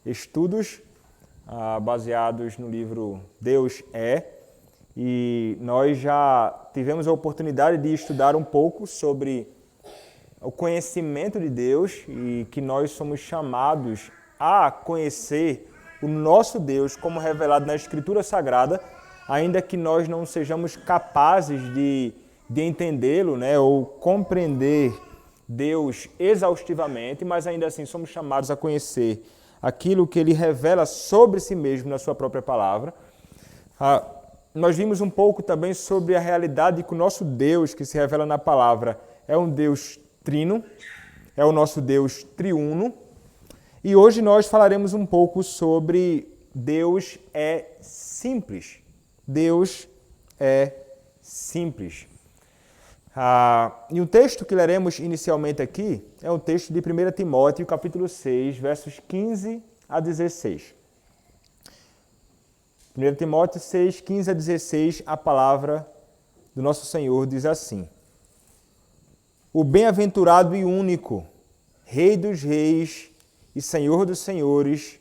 estudos baseados no livro Deus é, e nós já tivemos a oportunidade de estudar um pouco sobre o conhecimento de Deus e que nós somos chamados a conhecer o nosso Deus como revelado na Escritura Sagrada, ainda que nós não sejamos capazes de entendê-lo, né, ou compreender Deus exaustivamente, mas ainda assim somos chamados a conhecer aquilo que Ele revela sobre si mesmo na Sua própria palavra. Nós vimos um pouco também sobre a realidade que o nosso Deus, que se revela na palavra, é um Deus trino, é o nosso Deus triuno. E hoje nós falaremos um pouco sobre Deus é simples. Deus é simples. E o texto que leremos inicialmente aqui é um texto de 1 Timóteo, capítulo 6, versos 15 a 16. 1 Timóteo 6, 15 a 16, a palavra do nosso Senhor diz assim: O bem-aventurado e único, Rei dos reis e Senhor dos senhores,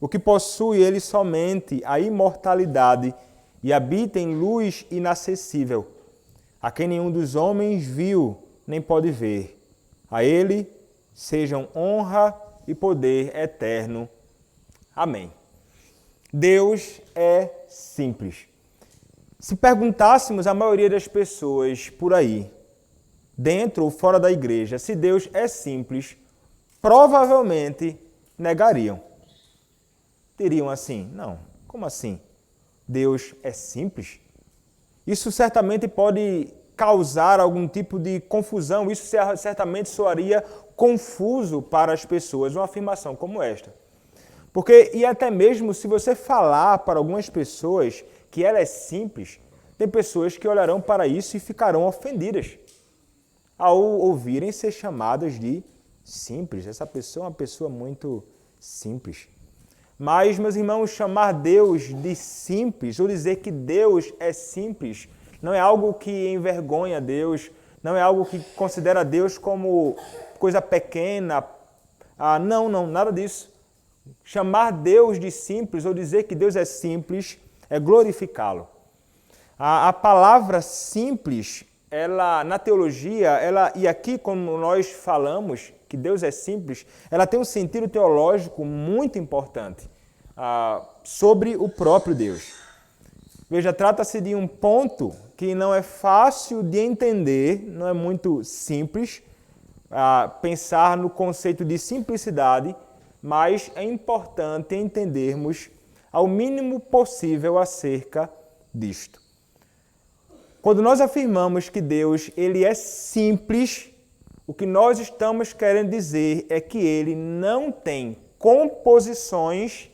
o que possui ele somente a imortalidade e habita em luz inacessível, a quem nenhum dos homens viu nem pode ver. A ele sejam honra e poder eterno. Amém. Deus é simples. Se perguntássemos à maioria das pessoas por aí, dentro ou fora da igreja, se Deus é simples, provavelmente negariam. Diriam assim: não, como assim? Deus é simples? Isso certamente pode causar algum tipo de confusão, isso certamente soaria confuso para as pessoas, uma afirmação como esta. Porque, e até mesmo se você falar para algumas pessoas que ela é simples, tem pessoas que olharão para isso e ficarão ofendidas ao ouvirem ser chamadas de simples. Essa pessoa é uma pessoa muito simples. Mas, meus irmãos, chamar Deus de simples, ou dizer que Deus é simples, não é algo que envergonha Deus, não é algo que considera Deus como coisa pequena. Não, nada disso. Chamar Deus de simples, ou dizer que Deus é simples, é glorificá-lo. A palavra simples, ela, na teologia, e aqui como nós falamos que Deus é simples, ela tem um sentido teológico muito importante sobre o próprio Deus. Veja, trata-se de um ponto que não é fácil de entender, não é muito simples pensar no conceito de simplicidade, mas é importante entendermos ao mínimo possível acerca disto. Quando nós afirmamos que Deus ele é simples, o que nós estamos querendo dizer é que ele não tem composições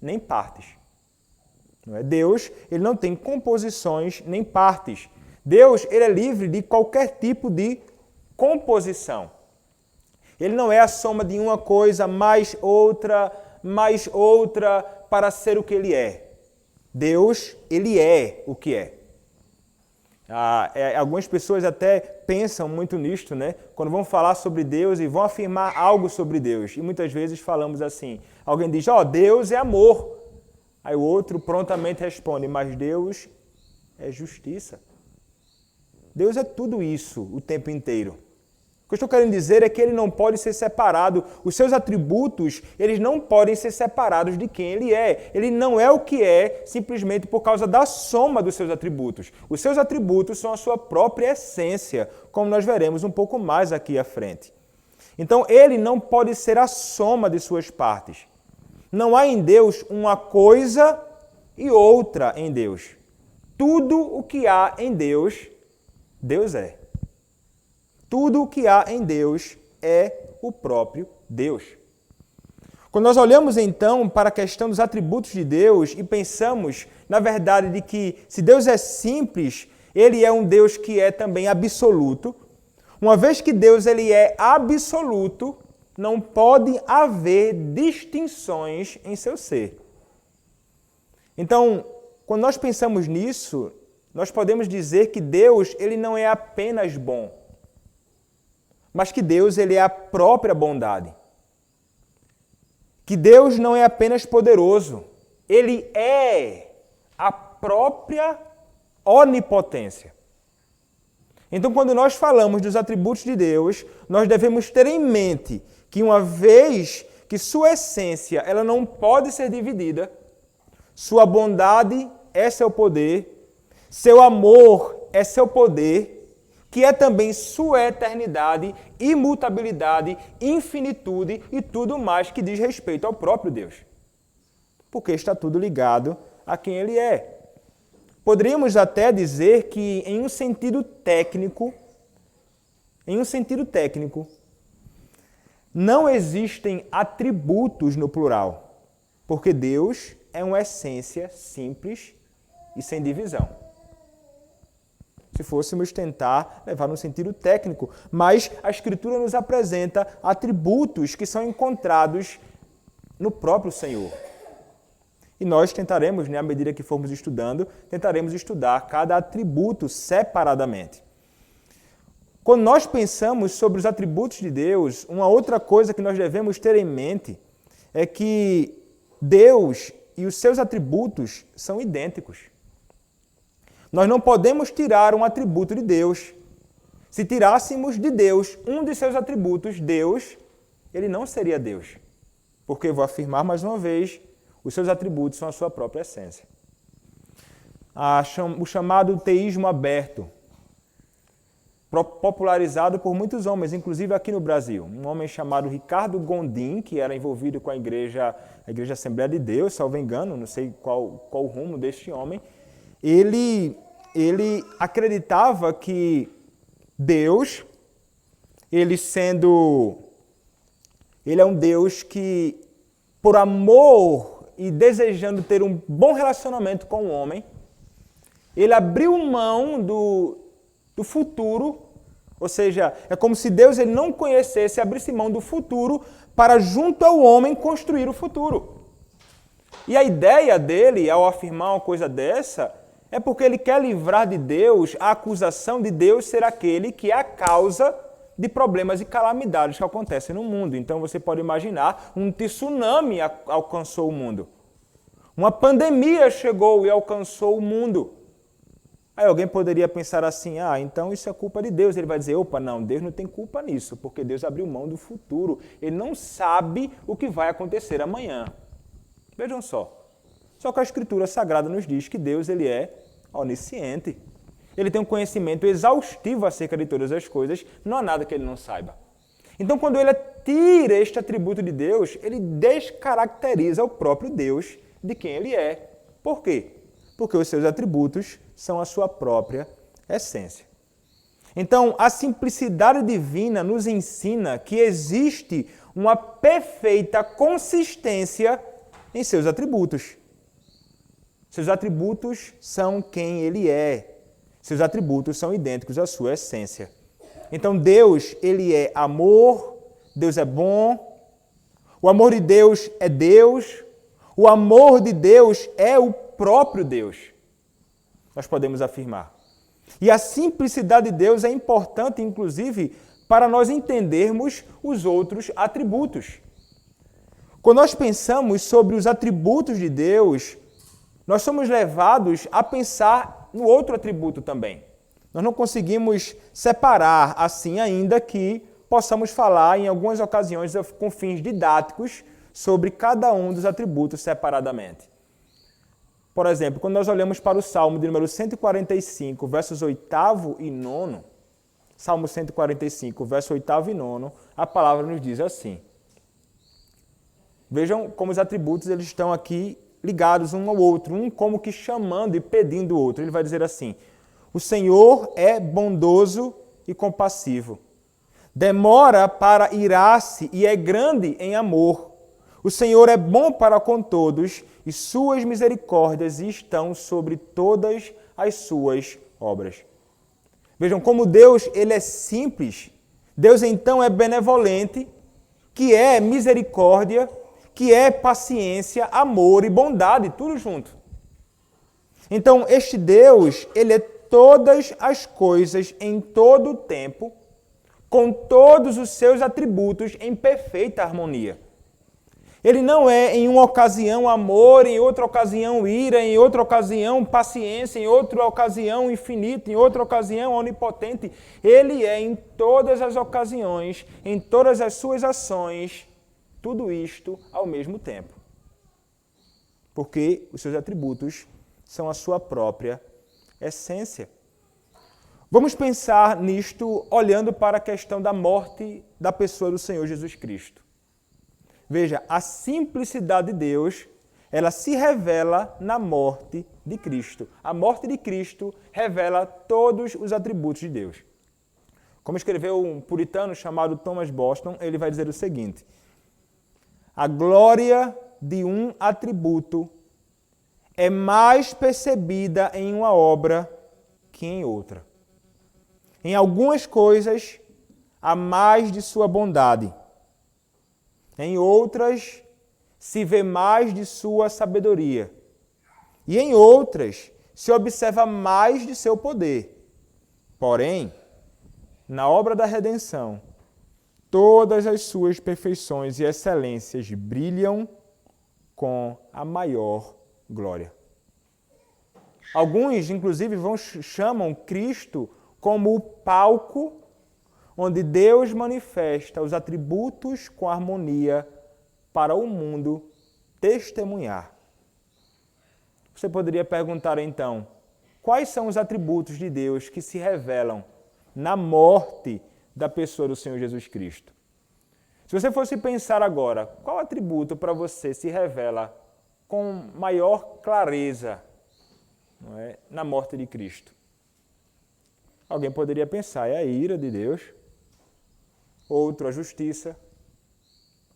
nem partes. Não é? Deus ele não tem composições nem partes. Deus ele é livre de qualquer tipo de composição. Ele não é a soma de uma coisa mais outra para ser o que ele é. Deus ele é o que é. Algumas pessoas até pensam muito nisto, né? Quando vão falar sobre Deus e vão afirmar algo sobre Deus. E muitas vezes falamos assim, alguém diz, Deus é amor. Aí o outro prontamente responde, mas Deus é justiça. Deus é tudo isso o tempo inteiro. O que eu estou querendo dizer é que ele não pode ser separado. Os seus atributos, eles não podem ser separados de quem ele é. Ele não é o que é simplesmente por causa da soma dos seus atributos. Os seus atributos são a sua própria essência, como nós veremos um pouco mais aqui à frente. Então, ele não pode ser a soma de suas partes. Não há em Deus uma coisa e outra em Deus. Tudo o que há em Deus, Deus é. Tudo o que há em Deus é o próprio Deus. Quando nós olhamos então para a questão dos atributos de Deus e pensamos, na verdade, de que se Deus é simples, ele é um Deus que é também absoluto. Uma vez que Deus ele é absoluto, não pode haver distinções em seu ser. Então, quando nós pensamos nisso, nós podemos dizer que Deus ele não é apenas bom, mas que Deus ele é a própria bondade. que Deus não é apenas poderoso, Ele é a própria onipotência. Então, quando nós falamos dos atributos de Deus, nós devemos ter em mente que uma vez que sua essência ela não pode ser dividida, sua bondade é seu poder, seu amor é seu poder, que é também sua eternidade, imutabilidade, infinitude e tudo mais que diz respeito ao próprio Deus. Porque está tudo ligado a quem Ele é. Poderíamos até dizer que, em um sentido técnico, não existem atributos no plural, porque Deus é uma essência simples e sem divisão. Se fôssemos tentar levar no sentido técnico, mas a Escritura nos apresenta atributos que são encontrados no próprio Senhor. E nós tentaremos, à medida que formos estudando, tentaremos estudar cada atributo separadamente. Quando nós pensamos sobre os atributos de Deus, uma outra coisa que nós devemos ter em mente é que Deus e os seus atributos são idênticos. Nós não podemos tirar um atributo de Deus. Se tirássemos de Deus um de seus atributos, Deus, ele não seria Deus. Porque, vou afirmar mais uma vez, os seus atributos são a sua própria essência. O chamado teísmo aberto, popularizado por muitos homens, inclusive aqui no Brasil. Um homem chamado Ricardo Gondim, que era envolvido com a Igreja Assembleia de Deus, salvo engano, não sei qual o rumo deste homem, ele acreditava que Deus, ele é um Deus que, por amor e desejando ter um bom relacionamento com o homem, ele abriu mão do futuro, ou seja, é como se Deus ele não conhecesse, abrisse mão do futuro para, junto ao homem, construir o futuro. E a ideia dele, ao afirmar uma coisa dessa, é porque ele quer livrar de Deus a acusação de Deus ser aquele que é a causa de problemas e calamidades que acontecem no mundo. Então você pode imaginar, um tsunami alcançou o mundo. Uma pandemia chegou e alcançou o mundo. Aí alguém poderia pensar assim, então isso é culpa de Deus. Ele vai dizer, não, Deus não tem culpa nisso, porque Deus abriu mão do futuro. Ele não sabe o que vai acontecer amanhã. Vejam só. Só que a Escritura Sagrada nos diz que Deus ele é onisciente. Ele tem um conhecimento exaustivo acerca de todas as coisas, não há nada que ele não saiba. Então, quando ele tira este atributo de Deus, ele descaracteriza o próprio Deus de quem ele é. Por quê? Porque os seus atributos são a sua própria essência. Então, a simplicidade divina nos ensina que existe uma perfeita consistência em seus atributos. Seus atributos são quem ele é. Seus atributos são idênticos à sua essência. Então Deus, ele é amor, Deus é bom, o amor de Deus é Deus, o amor de Deus é o próprio Deus. Nós podemos afirmar. E a simplicidade de Deus é importante, inclusive, para nós entendermos os outros atributos. Quando nós pensamos sobre os atributos de Deus, nós somos levados a pensar no outro atributo também. Nós não conseguimos separar assim ainda que possamos falar em algumas ocasiões com fins didáticos sobre cada um dos atributos separadamente. Por exemplo, quando nós olhamos para o Salmo de número 145, versos 8º e 9, Salmo 145, verso 8º e 9, a palavra nos diz assim. Vejam como os atributos eles estão aqui ligados um ao outro, um como que chamando e pedindo o outro. Ele vai dizer assim, o Senhor é bondoso e compassivo, demora para irar-se e é grande em amor. O Senhor é bom para com todos e suas misericórdias estão sobre todas as suas obras. Vejam como Deus ele é simples. Deus então é benevolente, que é misericórdia, que é paciência, amor e bondade, tudo junto. Então, este Deus, ele é todas as coisas em todo o tempo, com todos os seus atributos em perfeita harmonia. Ele não é em uma ocasião amor, em outra ocasião ira, em outra ocasião paciência, em outra ocasião infinito, em outra ocasião onipotente. Ele é em todas as ocasiões, em todas as suas ações, tudo isto ao mesmo tempo. Porque os seus atributos são a sua própria essência. Vamos pensar nisto olhando para a questão da morte da pessoa do Senhor Jesus Cristo. Veja, a simplicidade de Deus, ela se revela na morte de Cristo. A morte de Cristo revela todos os atributos de Deus. Como escreveu um puritano chamado Thomas Boston, ele vai dizer o seguinte: a glória de um atributo é mais percebida em uma obra que em outra. Em algumas coisas, há mais de sua bondade. Em outras, se vê mais de sua sabedoria. E em outras, se observa mais de seu poder. Porém, na obra da redenção, todas as suas perfeições e excelências brilham com a maior glória. Alguns, inclusive, chamam Cristo como o palco onde Deus manifesta os atributos com harmonia para o mundo testemunhar. Você poderia perguntar então, quais são os atributos de Deus que se revelam na morte da pessoa do Senhor Jesus Cristo? Se você fosse pensar agora, qual atributo para você se revela com maior clareza, não é, na morte de Cristo? Alguém poderia pensar, é a ira de Deus. Outro, a justiça.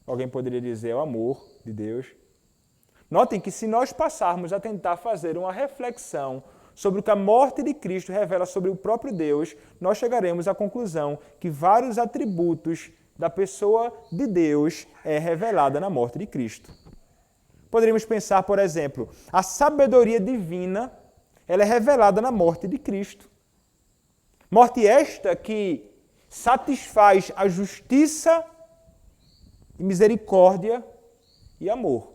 Alguém poderia dizer, é o amor de Deus. Notem que se nós passarmos a tentar fazer uma reflexão sobre o que a morte de Cristo revela sobre o próprio Deus, nós chegaremos à conclusão que vários atributos da pessoa de Deus é revelada na morte de Cristo. Poderíamos pensar, por exemplo, a sabedoria divina, ela é revelada na morte de Cristo. Morte esta que satisfaz a justiça, misericórdia e amor.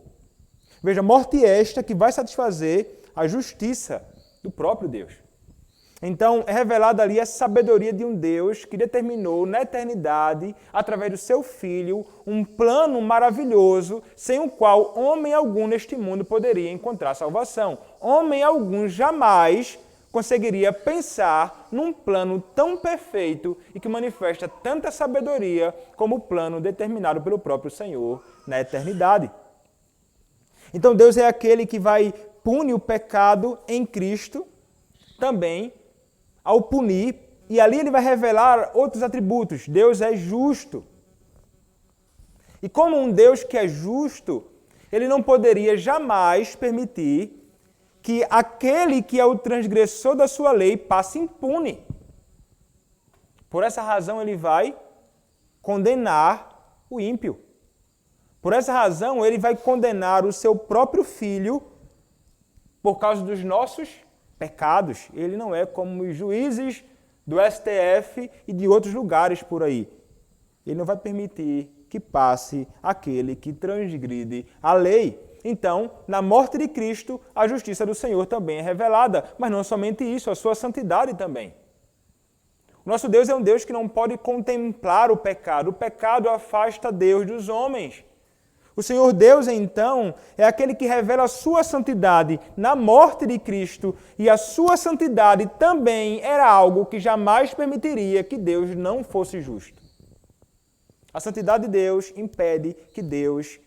Veja, morte esta que vai satisfazer a justiça do próprio Deus. Então, é revelada ali a sabedoria de um Deus que determinou na eternidade, através do seu Filho, um plano maravilhoso, sem o qual homem algum neste mundo poderia encontrar salvação. Homem algum jamais conseguiria pensar num plano tão perfeito e que manifesta tanta sabedoria como o plano determinado pelo próprio Senhor na eternidade. Então Deus é aquele que vai punir o pecado em Cristo, também ao punir, e ali ele vai revelar outros atributos. Deus é justo. E como um Deus que é justo, ele não poderia jamais permitir que aquele que é o transgressor da sua lei passe impune. Por essa razão, ele vai condenar o ímpio. Por essa razão, ele vai condenar o seu próprio filho por causa dos nossos pecados. Ele não é como os juízes do STF e de outros lugares por aí. Ele não vai permitir que passe aquele que transgride a lei. Então, na morte de Cristo, a justiça do Senhor também é revelada, mas não somente isso, a sua santidade também. O nosso Deus é um Deus que não pode contemplar o pecado afasta Deus dos homens. O Senhor Deus, então, é aquele que revela a sua santidade na morte de Cristo, e a sua santidade também era algo que jamais permitiria que Deus não fosse justo. A santidade de Deus impede que Deus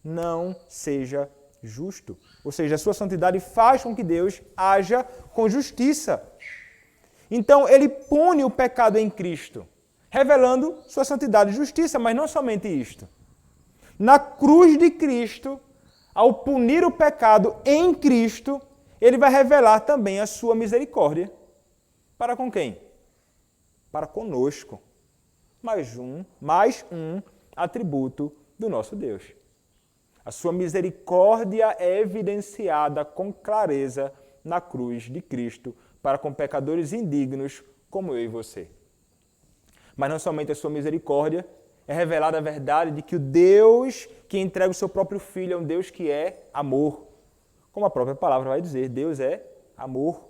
não seja justo. Ou seja, a sua santidade faz com que Deus haja com justiça. Então, ele pune o pecado em Cristo, revelando sua santidade e justiça, mas não somente isto. Na cruz de Cristo, ao punir o pecado em Cristo, ele vai revelar também a sua misericórdia. Para com quem? Para conosco. Mais um atributo do nosso Deus. A sua misericórdia é evidenciada com clareza na cruz de Cristo para com pecadores indignos como eu e você. Mas não somente a sua misericórdia, é revelada a verdade de que o Deus que entrega o seu próprio Filho é um Deus que é amor. Como a própria palavra vai dizer, Deus é amor.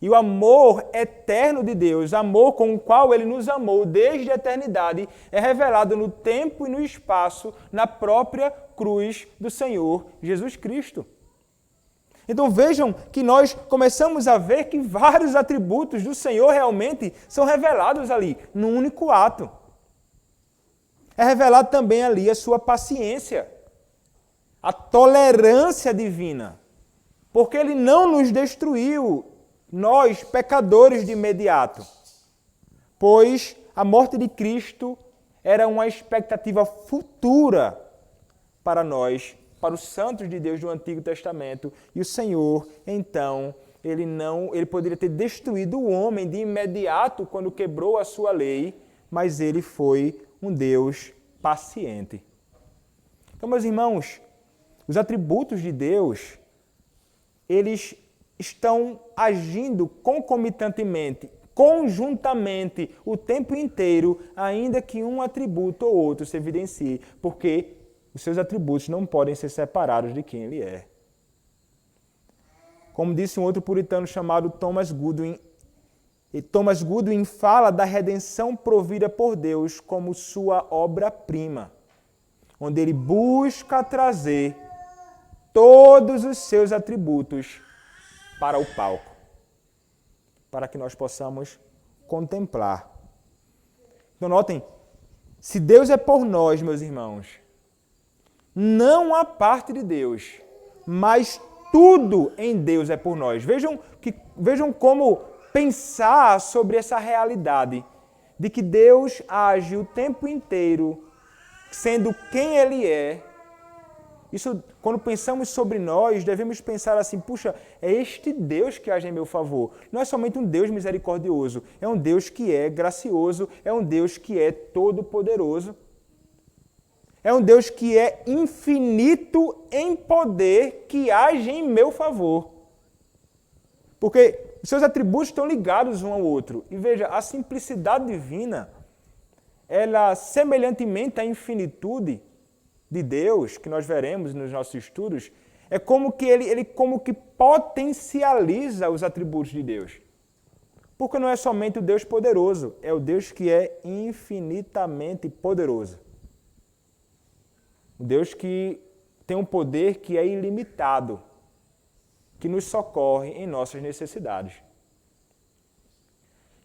E o amor eterno de Deus, amor com o qual Ele nos amou desde a eternidade, é revelado no tempo e no espaço, na própria cruz do Senhor Jesus Cristo. Então vejam que nós começamos a ver que vários atributos do Senhor realmente são revelados ali, num único ato. É revelado também ali a sua paciência, a tolerância divina, porque Ele não nos destruiu, nós, pecadores, de imediato, pois a morte de Cristo era uma expectativa futura para nós, para os santos de Deus do Antigo Testamento, e o Senhor, então, ele poderia ter destruído o homem de imediato quando quebrou a sua lei, mas Ele foi um Deus paciente. Então, meus irmãos, os atributos de Deus, eles estão agindo concomitantemente, conjuntamente, o tempo inteiro, ainda que um atributo ou outro se evidencie, porque os seus atributos não podem ser separados de quem Ele é. Como disse um outro puritano chamado Thomas Goodwin, e Thomas Goodwin fala da redenção provida por Deus como sua obra-prima, onde ele busca trazer todos os seus atributos para o palco, para que nós possamos contemplar. Então notem, se Deus é por nós, meus irmãos, não há parte de Deus, mas tudo em Deus é por nós. Vejam como pensar sobre essa realidade de que Deus age o tempo inteiro sendo quem Ele é. Isso, quando pensamos sobre nós, devemos pensar assim, puxa, é este Deus que age em meu favor. Não é somente um Deus misericordioso, é um Deus que é gracioso, é um Deus que é todo-poderoso. É um Deus que é infinito em poder, que age em meu favor. Porque os seus atributos estão ligados um ao outro. E veja, a simplicidade divina, ela semelhantemente à infinitude de Deus, que nós veremos nos nossos estudos, é como que ele como que potencializa os atributos de Deus. Porque não é somente o Deus poderoso, é o Deus que é infinitamente poderoso. O Deus que tem um poder que é ilimitado, que nos socorre em nossas necessidades.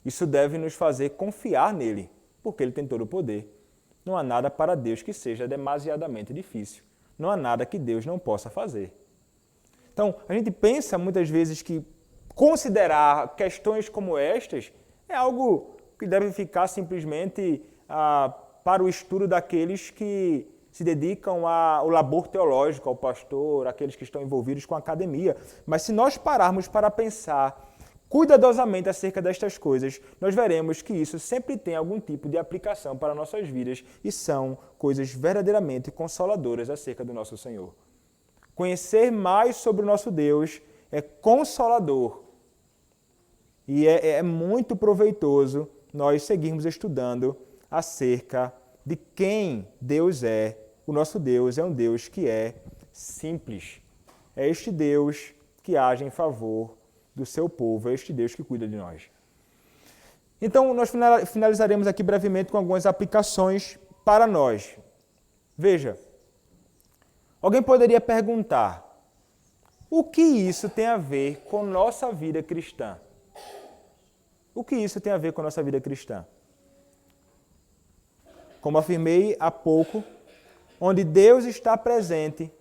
Isso deve nos fazer confiar nele, porque Ele tem todo o poder. Não há nada para Deus que seja demasiadamente difícil. Não há nada que Deus não possa fazer. Então, a gente pensa muitas vezes que considerar questões como estas é algo que deve ficar simplesmente para o estudo daqueles que se dedicam ao labor teológico, ao pastor, aqueles que estão envolvidos com a academia. Mas se nós pararmos para pensar cuidadosamente acerca destas coisas, nós veremos que isso sempre tem algum tipo de aplicação para nossas vidas e são coisas verdadeiramente consoladoras acerca do nosso Senhor. Conhecer mais sobre o nosso Deus é consolador e é muito proveitoso nós seguirmos estudando acerca de quem Deus é. O nosso Deus é um Deus que é simples. É este Deus que age em favor do seu povo, é este Deus que cuida de nós. Então, nós finalizaremos aqui brevemente com algumas aplicações para nós. Veja, alguém poderia perguntar, o que isso tem a ver com nossa vida cristã? O que isso tem a ver com nossa vida cristã? Como afirmei há pouco, onde Deus está presente,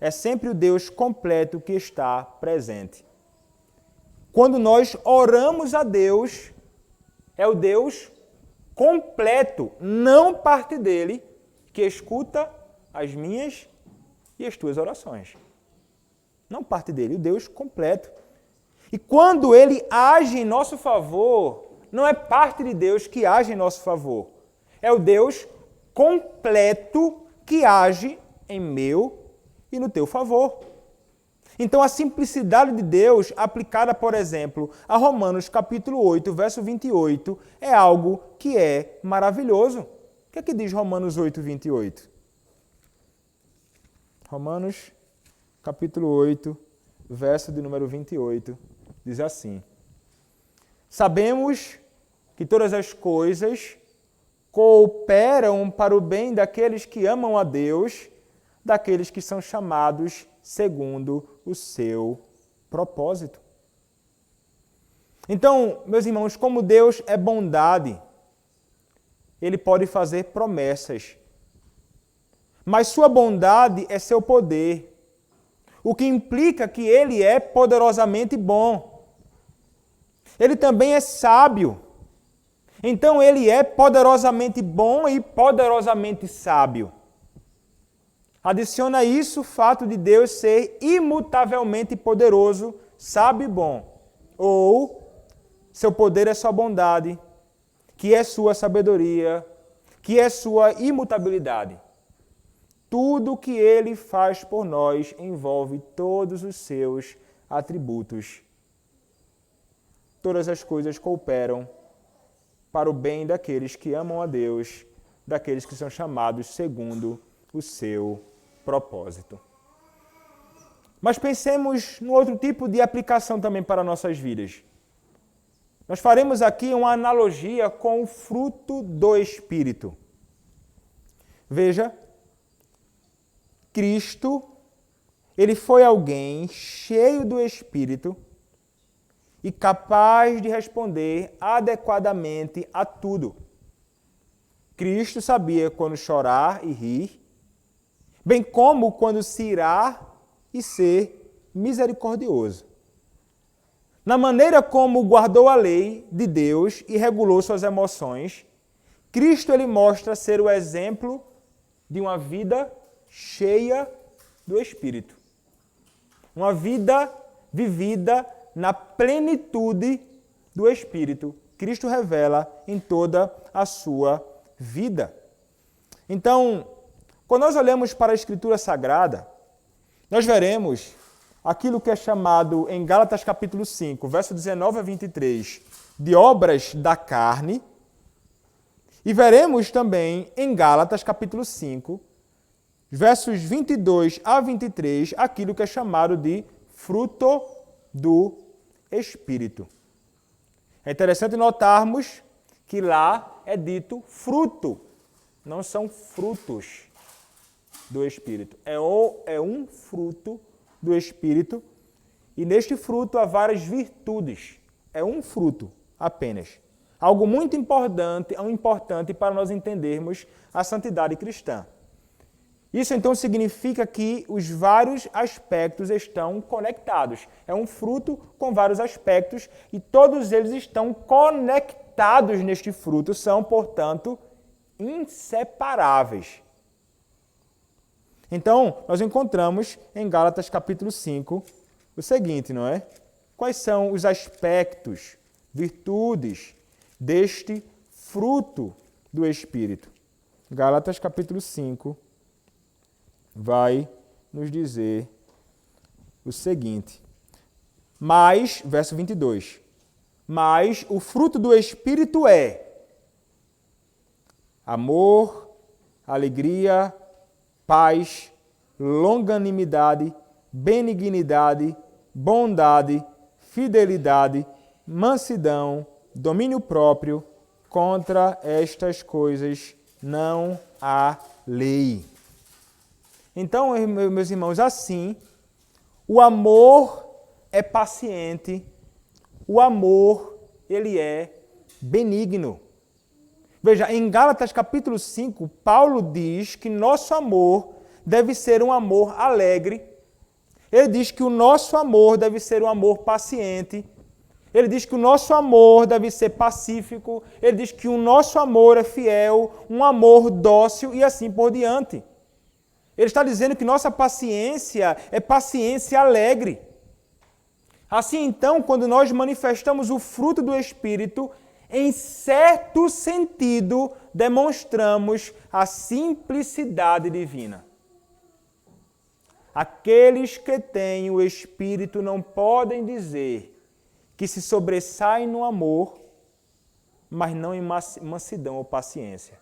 é sempre o Deus completo que está presente. Quando nós oramos a Deus, é o Deus completo, não parte dele, que escuta as minhas e as tuas orações. Não parte dele, o Deus completo. E quando Ele age em nosso favor, não é parte de Deus que age em nosso favor. É o Deus completo que age em meu e no teu favor. Então a simplicidade de Deus aplicada, por exemplo, a Romanos capítulo 8, verso 28, é algo que é maravilhoso, que é que diz Romanos 8, 28? Romanos, capítulo 8, verso de número 28, diz assim: sabemos que todas as coisas cooperam para o bem daqueles que amam a Deus, daqueles que são chamados segundo o seu propósito. Então, meus irmãos, como Deus é bondade, Ele pode fazer promessas. Mas sua bondade é seu poder, o que implica que Ele é poderosamente bom. Ele também é sábio. Então, Ele é poderosamente bom e poderosamente sábio. Adiciona isso o fato de Deus ser imutavelmente poderoso, sábio e bom. Ou, seu poder é sua bondade, que é sua sabedoria, que é sua imutabilidade. Tudo que Ele faz por nós envolve todos os seus atributos. Todas as coisas cooperam para o bem daqueles que amam a Deus, daqueles que são chamados segundo o seu propósito. Mas pensemos no outro tipo de aplicação também para nossas vidas. Nós faremos aqui uma analogia com o fruto do Espírito. Veja, Cristo, Ele foi alguém cheio do Espírito e capaz de responder adequadamente a tudo. Cristo sabia quando chorar e rir, bem como quando se irar e ser misericordioso. Na maneira como guardou a lei de Deus e regulou suas emoções, Cristo ele mostra ser o exemplo de uma vida cheia do Espírito. Uma vida vivida na plenitude do Espírito. Cristo revela em toda a sua vida. Então, quando nós olhamos para a Escritura Sagrada, nós veremos aquilo que é chamado em Gálatas capítulo 5, verso 19 a 23, de obras da carne, e veremos também em Gálatas capítulo 5, versos 22 a 23, aquilo que é chamado de fruto do Espírito. É interessante notarmos que lá é dito fruto, não são frutos do Espírito. É um fruto do Espírito, e neste fruto há várias virtudes. É um fruto apenas. Algo muito importante para nós entendermos a santidade cristã. Isso então significa que os vários aspectos estão conectados. É um fruto com vários aspectos e todos eles estão conectados neste fruto, são, portanto, inseparáveis. Então, nós encontramos em Gálatas capítulo 5 o seguinte, não é? Quais são os aspectos, virtudes deste fruto do Espírito? Gálatas capítulo 5 vai nos dizer o seguinte. Mas, verso 22, mas o fruto do Espírito é amor, alegria, paz, longanimidade, benignidade, bondade, fidelidade, mansidão, domínio próprio. Contra estas coisas não há lei. Então, meus irmãos, assim, o amor é paciente, o amor, ele é benigno. Veja, em Gálatas capítulo 5, Paulo diz que nosso amor deve ser um amor alegre. Ele diz que o nosso amor deve ser um amor paciente. Ele diz que o nosso amor deve ser pacífico. Ele diz que o nosso amor é fiel, um amor dócil e assim por diante. Ele está dizendo que nossa paciência é paciência alegre. Assim, então, quando nós manifestamos o fruto do Espírito, em certo sentido, demonstramos a simplicidade divina. Aqueles que têm o Espírito não podem dizer que se sobressaem no amor, mas não em mansidão ou paciência.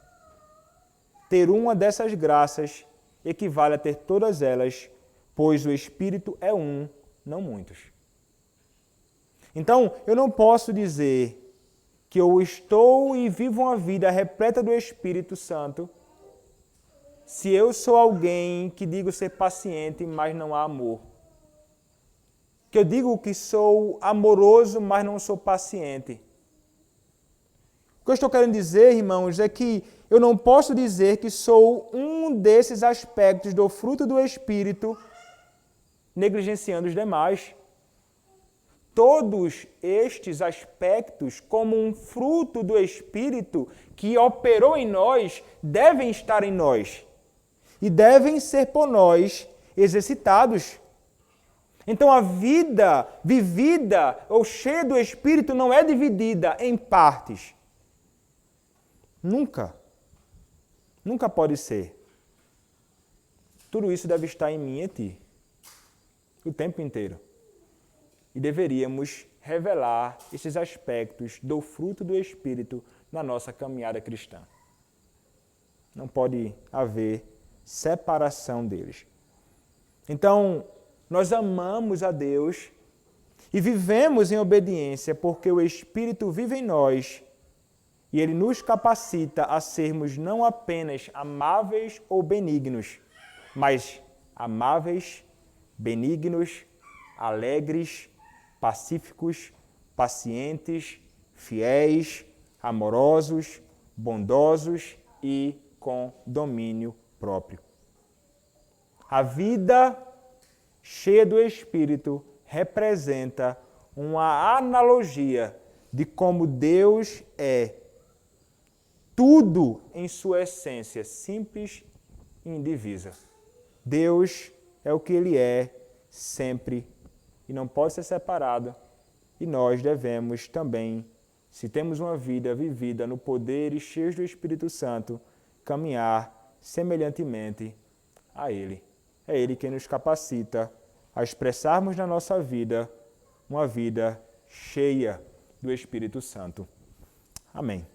ter uma dessas graças equivale a ter todas elas, pois o Espírito é um, não muitos. Então, eu não posso dizer que eu estou e vivo uma vida repleta do Espírito Santo se eu sou alguém que digo ser paciente, mas não há amor. Que eu digo que sou amoroso, mas não sou paciente. O que eu estou querendo dizer, irmãos, é que eu não posso dizer que sou um desses aspectos do fruto do Espírito, negligenciando os demais. Todos estes aspectos, como um fruto do Espírito que operou em nós, devem estar em nós e devem ser por nós exercitados. Então a vida vivida ou cheia do Espírito não é dividida em partes. Nunca. Nunca pode ser. Tudo isso deve estar em mim e em ti. O tempo inteiro. E deveríamos revelar esses aspectos do fruto do Espírito na nossa caminhada cristã. Não pode haver separação deles. Então, nós amamos a Deus e vivemos em obediência porque o Espírito vive em nós e Ele nos capacita a sermos não apenas amáveis ou benignos, mas amáveis, benignos, alegres, pacíficos, pacientes, fiéis, amorosos, bondosos e com domínio próprio. A vida cheia do Espírito representa uma analogia de como Deus é tudo em sua essência, simples e indivisa. Deus é o que Ele é sempre e não pode ser separado. E nós devemos também, se temos uma vida vivida no poder e cheios do Espírito Santo, caminhar semelhantemente a Ele. É Ele quem nos capacita a expressarmos na nossa vida uma vida cheia do Espírito Santo. Amém.